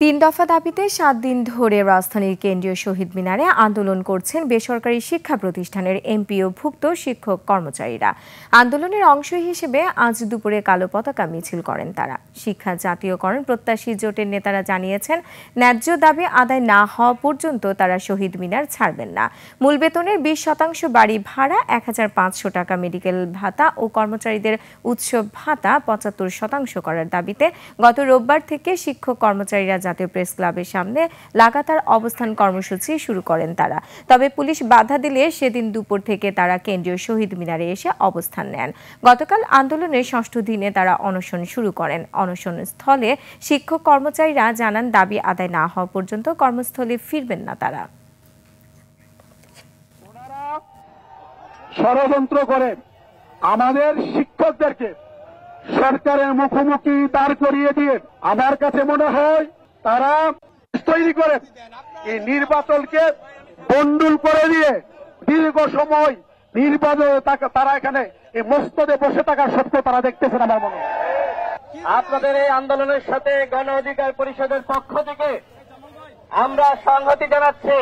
তিন দফা দাবিতে ৭ দিন ধরে রাজধানীর কেন্দ্রীয় শহীদ মিনারে আন্দোলন করছেন বেসরকারি শিক্ষা প্রতিষ্ঠানের এমপিওভুক্ত শিক্ষক কর্মচারীরা। আন্দোলনের অংশ হিসেবে আজ দুপুরে কালো পতাকা মিছিল করেন তারা। শিক্ষা জাতীয়করণ প্রত্যাশী জোটের নেতারা জানিয়েছেন, ন্যায্য দাবি আদায় না হওয়া পর্যন্ত তারা শহীদ মিনার ছাড়বেন না। মূল বেতনের ২০% বাড়ি ভাড়া, ১৫০০ টাকা মেডিকেল ভাতা ও কর্মচারীদের উৎসব ভাতা ৭৫% করার দাবিতে গত রোববার থেকে শিক্ষক কর্মচারীরা জাতীয় প্রেস ক্লাবের সামনে লাগাতার অবস্থান কর্মসূচি শুরু করেন তারা। তবে পুলিশ বাধা দিলে সেদিন দুপুর থেকে তারা কেন্দ্রীয় শহীদ মিনারে এসে অবস্থান নেন। গতকাল আন্দোলনের ৬ষ্ঠ দিনে তারা অনশন শুরু করেন। অনশন স্থলে শিক্ষক কর্মচারীরা জানান, দাবি আদায় না হওয়া পর্যন্ত কর্মস্থলে ফিরবেন না তারা। ষড়যন্ত্র করে আমাদের শিক্ষকদেরকে সরকারের মুখোমুখি দাঁড় করিয়ে দিয়ে আমার কাছে মনে হয় তারা তৈরি করে এই নির্বাচনকে বন্ডুল করে দিয়ে দীর্ঘ সময় নির্বাচন তারা এখানে এই মস্তদে বসে থাকার সত্ত্বেও তারা দেখতেছেন। আমার মনে হয় আপনাদের এই আন্দোলনের সাথে গণ অধিকার পরিষদের পক্ষ থেকে আমরা সংহতি জানাচ্ছি।